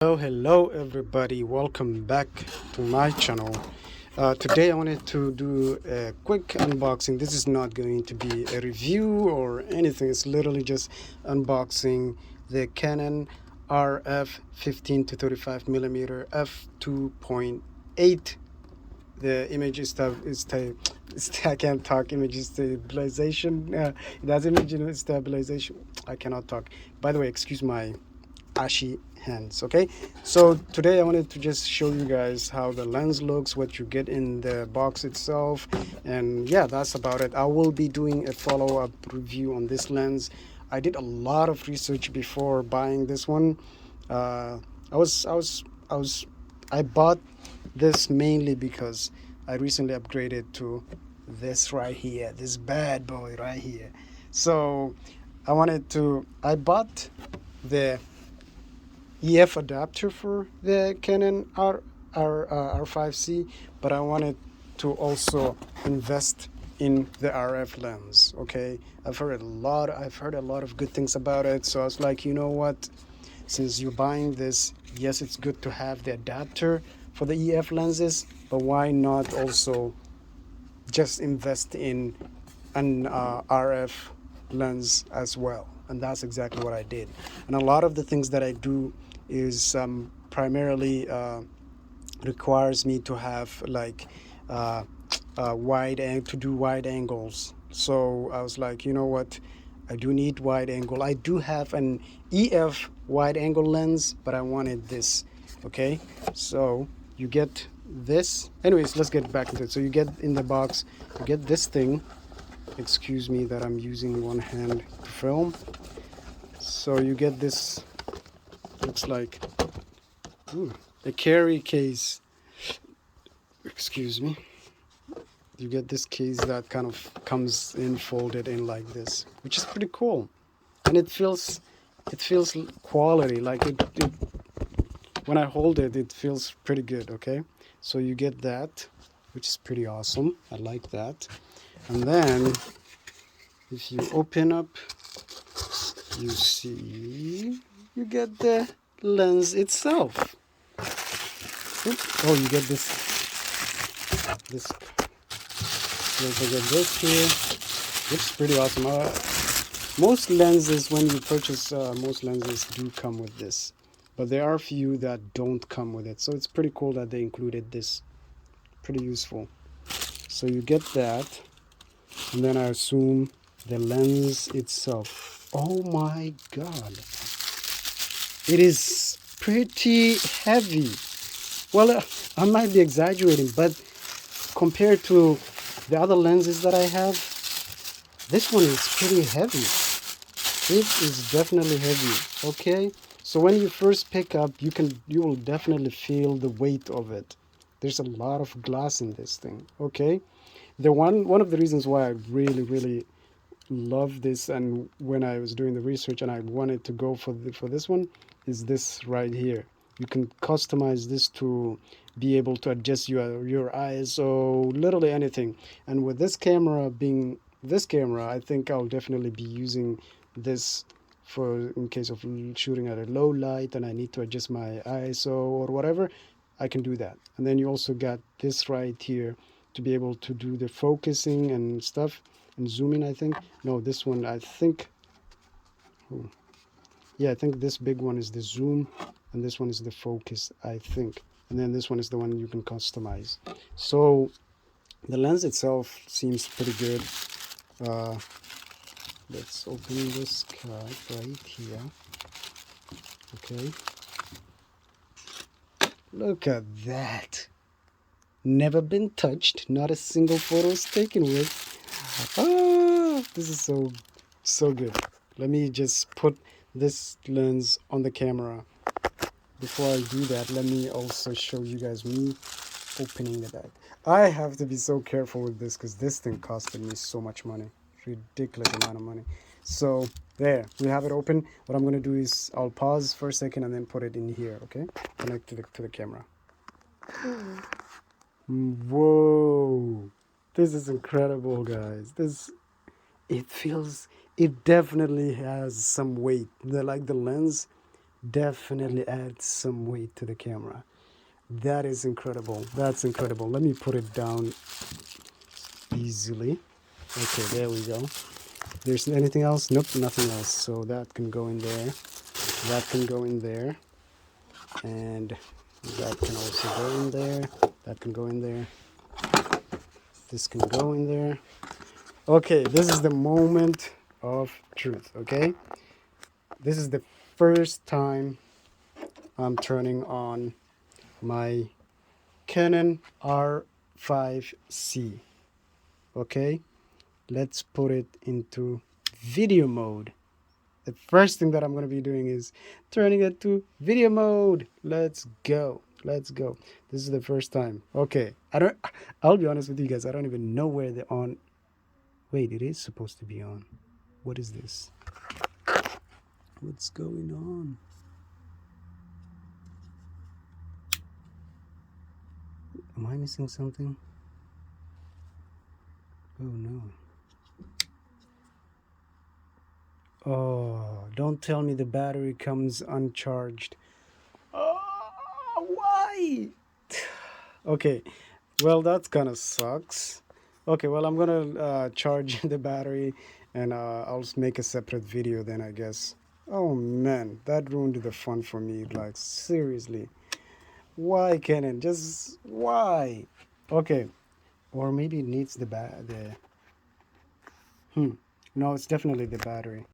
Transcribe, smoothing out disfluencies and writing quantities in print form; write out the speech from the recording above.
Hello everybody, welcome back to my channel. Today I wanted to do a quick unboxing. This is not going to be a review or anything, it's literally just unboxing the Canon RF 15 to 35mm f2.8. The image I can't talk. Image stabilization. That's image stabilization. I cannot talk. By the way, excuse my ashy hands. Okay, so today I wanted to just show you guys how the lens looks, what you get in the box itself, and yeah, that's about it. I will be doing a follow-up review on this lens. I did a lot of research before buying this one. I was I was I was I bought this mainly because I recently upgraded to this right here, this bad boy right here. So I bought the EF adapter for the Canon R5C, but I wanted to also invest in the RF lens. Okay, I've heard a lot of good things about it, so I was like, you know what? Since you're buying this, yes, it's good to have the adapter for the EF lenses, but why not also just invest in an RF lens as well? And that's exactly what I did. And a lot of the things that I do is primarily requires me to have like to do wide angles. So I was like, you know what? I do need wide angle. I do have an EF wide angle lens, but I wanted this. Okay, so you get this. Anyways, let's get back into it. So you get in the box, you get this thing. Excuse me that I'm using one hand to film. So you get this, looks like a carry case. Excuse me. You get this case that kind of comes in folded in like this, which is pretty cool, and it feels quality. Like it when I hold it, it feels pretty good. Okay, so you get that, which is pretty awesome. I like that. And then if you open up, you see you get the lens itself. Oops. Oh, you get this. You also get this here, which is pretty awesome. Most lenses, when you purchase, most lenses do come with this, but there are a few that don't come with it. So it's pretty cool that they included this. Pretty useful. So you get that, and then I assume the lens itself. Oh my God, it is pretty heavy. Well, I might be exaggerating, but compared to the other lenses that I have, this one is pretty heavy. It is definitely heavy. Okay, so when you first pick up, you will definitely feel the weight of it. There's a lot of glass in this thing. Okay, the one of the reasons why I really love this, and when I was doing the research and I wanted to go for this one, is this right here. You can customize this to be able to adjust your ISO, literally anything. And with this camera being this camera, I think I'll definitely be using this for in case of shooting at a low light and I need to adjust my ISO or whatever. I can do that. And then you also got this right here to be able to do the focusing and stuff and zooming. I think no, this one I think. Oh, yeah, I think this big one is the zoom and this one is the focus, I think. And then this one is the one you can customize. So the lens itself seems pretty good. Let's open this card right here. Okay, look at that. Never been touched, not a single photo is taken with. This is so good. Let me just put this lens on the camera. Before I do that, let me also show you guys me opening the bag. I have to be so careful with this because this thing costed me so much money. Ridiculous amount of money. So there, we have it open. What I'm going to do is I'll pause for a second and then put it in here, okay? Connect to the camera. Whoa, this is incredible, guys. It definitely has some weight. The lens definitely adds some weight to the camera. That is incredible. That's incredible. Let me put it down easily. Okay, there we go. There's anything else? Nope, nothing else. So that can go in there. That can go in there. And that can also go in there. That can go in there. This can go in there. Okay, this is the moment of truth, okay? This is the first time I'm turning on my Canon R5C, okay? Let's put it into video mode. The first thing that I'm going to be doing is turning it to video mode. Let's go. Let's go. This is the first time. Okay. I'll be honest with you guys. I don't even know where the on. Wait, it is supposed to be on. What is this? What's going on? Am I missing something? Oh no. Oh, don't tell me the battery comes uncharged. Oh, why? Okay, well, that kind of sucks. Okay, well, I'm gonna charge the battery and I'll make a separate video then, I guess. Oh man, that ruined the fun for me. Like, seriously. Why, Canon? Just why? Okay, or maybe it needs the. No, it's definitely the battery.